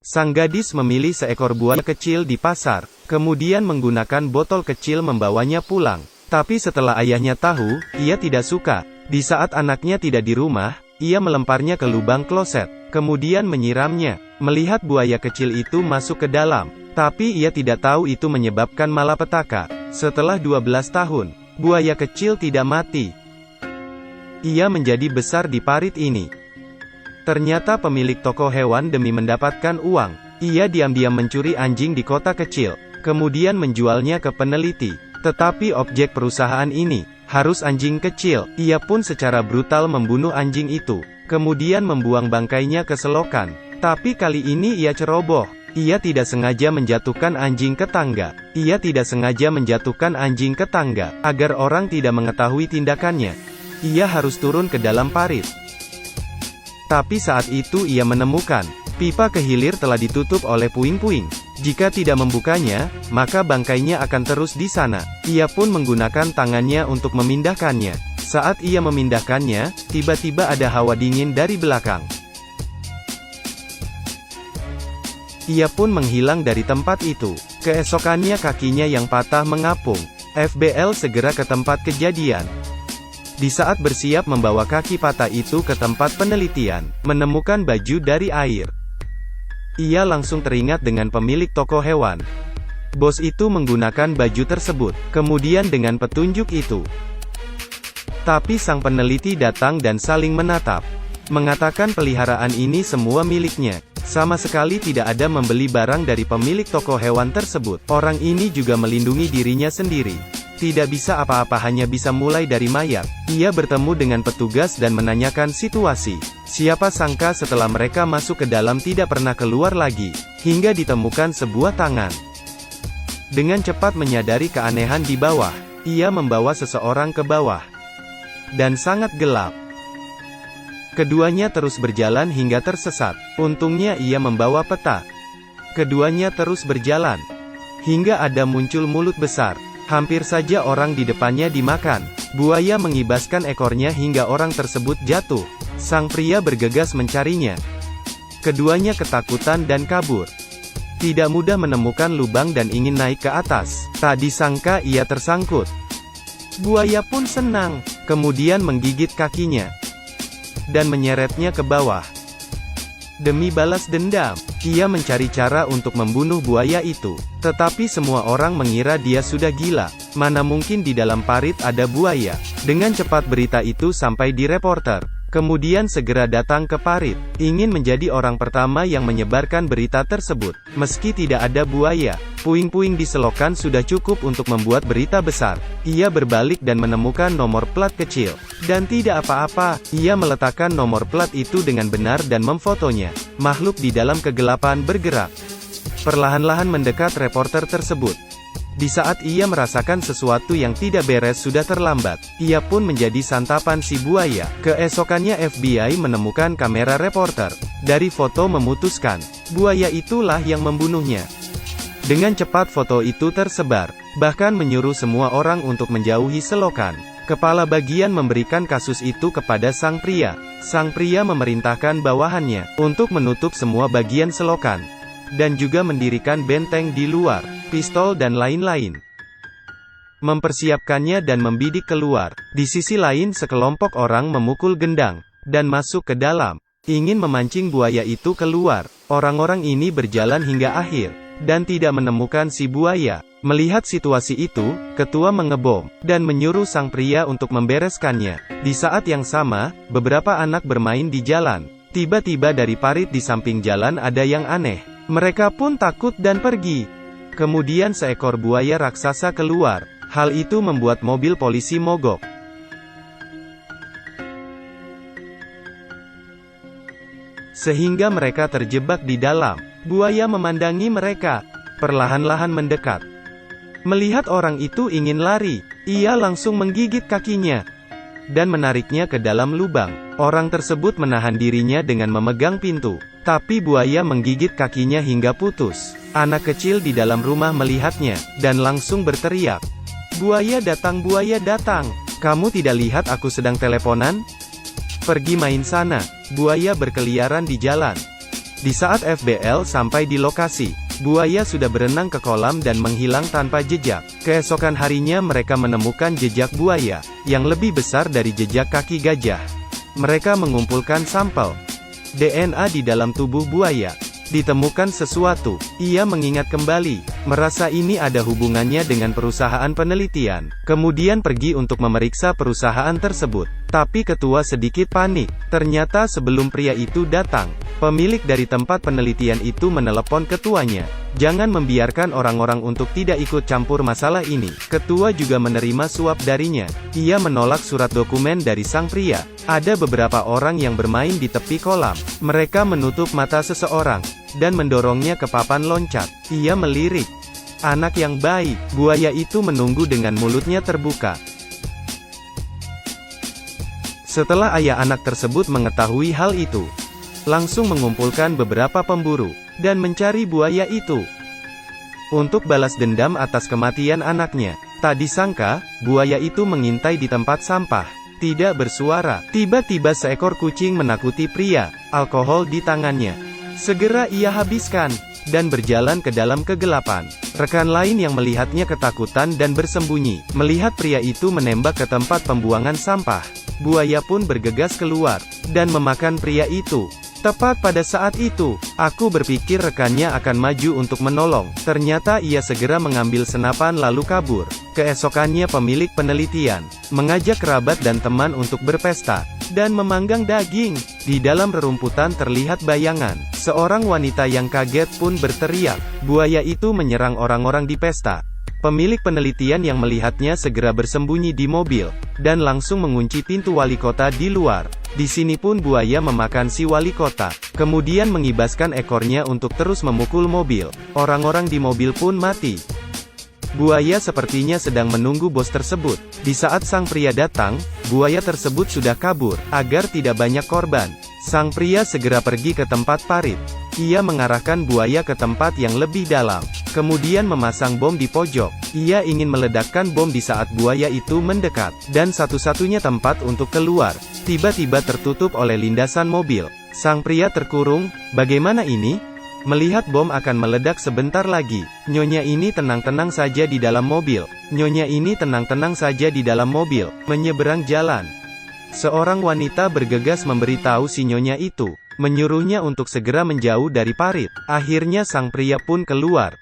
Sang gadis memilih seekor buaya kecil di pasar, kemudian menggunakan botol kecil membawanya pulang. Tapi setelah ayahnya tahu, ia tidak suka. Di saat anaknya tidak di rumah, ia melemparnya ke lubang kloset, kemudian menyiramnya. Melihat buaya kecil itu masuk ke dalam, tapi ia tidak tahu itu menyebabkan malapetaka. Setelah 12 tahun, buaya kecil tidak mati. Ia menjadi besar di parit ini. Ternyata pemilik toko hewan demi mendapatkan uang, ia diam-diam mencuri anjing di kota kecil, kemudian menjualnya ke peneliti. Tetapi objek perusahaan ini harus anjing kecil. Ia pun secara brutal membunuh anjing itu, kemudian membuang bangkainya ke selokan. Tapi kali ini ia ceroboh. Ia tidak sengaja menjatuhkan anjing ke tangga. Ia tidak sengaja menjatuhkan anjing ke tangga, agar orang tidak mengetahui tindakannya. Ia harus turun ke dalam parit. Tapi saat itu ia menemukan, pipa kehilir telah ditutup oleh puing-puing. Jika tidak membukanya, maka bangkainya akan terus di sana. Ia pun menggunakan tangannya untuk memindahkannya. Saat ia memindahkannya, tiba-tiba ada hawa dingin dari belakang. Ia pun menghilang dari tempat itu. Keesokannya kakinya yang patah mengapung. FBL segera ke tempat kejadian. Di saat bersiap membawa kaki patah itu ke tempat penelitian, menemukan baju dari air. Ia langsung teringat dengan pemilik toko hewan. Bos itu menggunakan baju tersebut, kemudian dengan petunjuk itu. Tapi sang peneliti datang dan saling menatap. Mengatakan peliharaan ini semua miliknya. Sama sekali tidak ada membeli barang dari pemilik toko hewan tersebut. Orang ini juga melindungi dirinya sendiri. Tidak bisa apa-apa, hanya bisa mulai dari mayat. Ia bertemu dengan petugas dan menanyakan situasi. Siapa sangka setelah mereka masuk ke dalam tidak pernah keluar lagi, hingga ditemukan sebuah tangan. Dengan cepat menyadari keanehan di bawah, ia membawa seseorang ke bawah. Dan sangat gelap. Keduanya terus berjalan hingga tersesat. Untungnya ia membawa peta. Keduanya terus berjalan, hingga ada muncul mulut besar. Hampir saja orang di depannya dimakan. Buaya mengibaskan ekornya hingga orang tersebut jatuh. Sang pria bergegas mencarinya. Keduanya ketakutan dan kabur. Tidak mudah menemukan lubang dan ingin naik ke atas. Tak disangka ia tersangkut. Buaya pun senang, kemudian menggigit kakinya dan menyeretnya ke bawah. Demi balas dendam, ia mencari cara untuk membunuh buaya itu. Tetapi semua orang mengira dia sudah gila. Mana mungkin di dalam parit ada buaya. Dengan cepat berita itu sampai di reporter. Kemudian segera datang ke parit, ingin menjadi orang pertama yang menyebarkan berita tersebut. Meski tidak ada buaya, puing-puing di selokan sudah cukup untuk membuat berita besar. Ia berbalik dan menemukan nomor plat kecil. Dan tidak apa-apa, ia meletakkan nomor plat itu dengan benar dan memfotonya. Makhluk di dalam kegelapan bergerak. Perlahan-lahan mendekat reporter tersebut. Di saat ia merasakan sesuatu yang tidak beres sudah terlambat. Ia pun menjadi santapan si buaya. Keesokannya FBI menemukan kamera reporter. Dari foto memutuskan, buaya itulah yang membunuhnya. Dengan cepat foto itu tersebar, bahkan menyuruh semua orang untuk menjauhi selokan. Kepala bagian memberikan kasus itu kepada sang pria. Sang pria memerintahkan bawahannya untuk menutup semua bagian selokan. Dan juga mendirikan benteng di luar, pistol dan lain-lain. Mempersiapkannya dan membidik keluar. Di sisi lain sekelompok orang memukul gendang, dan masuk ke dalam, ingin memancing buaya itu keluar. Orang-orang ini berjalan hingga akhir, dan tidak menemukan si buaya. Melihat situasi itu, ketua mengebom, dan menyuruh sang pria untuk membereskannya. Di saat yang sama, beberapa anak bermain di jalan. Tiba-tiba dari parit di samping jalan ada yang aneh. Mereka pun takut dan pergi. Kemudian seekor buaya raksasa keluar. Hal itu membuat mobil polisi mogok. Sehingga mereka terjebak di dalam. Buaya memandangi mereka, perlahan-lahan mendekat. Melihat orang itu ingin lari, ia langsung menggigit kakinya dan menariknya ke dalam lubang. Orang tersebut menahan dirinya dengan memegang pintu. Tapi buaya menggigit kakinya hingga putus. Anak kecil di dalam rumah melihatnya, dan langsung berteriak. Buaya datang, kamu tidak lihat aku sedang teleponan? Pergi main sana. Buaya berkeliaran di jalan. Di saat FBL sampai di lokasi, buaya sudah berenang ke kolam dan menghilang tanpa jejak. Keesokan harinya mereka menemukan jejak buaya, yang lebih besar dari jejak kaki gajah. Mereka mengumpulkan sampel DNA di dalam tubuh buaya. Ditemukan sesuatu. Ia mengingat kembali, merasa ini ada hubungannya dengan perusahaan penelitian. Kemudian pergi untuk memeriksa perusahaan tersebut. Tapi ketua sedikit panik. Ternyata sebelum pria itu datang, pemilik dari tempat penelitian itu menelepon ketuanya. Jangan membiarkan orang-orang untuk tidak ikut campur masalah ini. Ketua juga menerima suap darinya. Ia menolak surat dokumen dari sang pria. Ada beberapa orang yang bermain di tepi kolam. Mereka menutup mata seseorang, dan mendorongnya ke papan loncat. Ia melirik. Anak yang baik. Buaya itu menunggu dengan mulutnya terbuka. Setelah ayah anak tersebut mengetahui hal itu, langsung mengumpulkan beberapa pemburu, dan mencari buaya itu. Untuk balas dendam atas kematian anaknya. Tak disangka, buaya itu mengintai di tempat sampah. Tidak bersuara. Tiba-tiba seekor kucing menakuti pria, alkohol di tangannya. Segera ia habiskan, dan berjalan ke dalam kegelapan. Rekan lain yang melihatnya ketakutan dan bersembunyi. Melihat pria itu menembak ke tempat pembuangan sampah, buaya pun bergegas keluar, dan memakan pria itu. Tepat pada saat itu, aku berpikir rekannya akan maju untuk menolong. Ternyata ia segera mengambil senapan lalu kabur. Keesokannya pemilik penelitian mengajak kerabat dan teman untuk berpesta dan memanggang daging. Di dalam rerumputan terlihat bayangan seorang wanita yang kaget pun berteriak. Buaya itu menyerang orang-orang di pesta. Pemilik penelitian yang melihatnya segera bersembunyi di mobil, dan langsung mengunci pintu wali kota di luar. Di sini pun buaya memakan si wali kota, kemudian mengibaskan ekornya untuk terus memukul mobil. Orang-orang di mobil pun mati. Buaya sepertinya sedang menunggu bos tersebut. Di saat sang pria datang, buaya tersebut sudah kabur. Agar tidak banyak korban, sang pria segera pergi ke tempat parit. Ia mengarahkan buaya ke tempat yang lebih dalam, kemudian memasang bom di pojok. Ia ingin meledakkan bom di saat buaya itu mendekat, dan satu-satunya tempat untuk keluar, tiba-tiba tertutup oleh lindasan mobil. Sang pria terkurung. Bagaimana ini? Melihat bom akan meledak sebentar lagi, nyonya ini tenang-tenang saja di dalam mobil. Nyonya ini tenang-tenang saja di dalam mobil. Menyeberang jalan, seorang wanita bergegas memberitahu si nyonya itu, menyuruhnya untuk segera menjauh dari parit. Akhirnya sang pria pun keluar,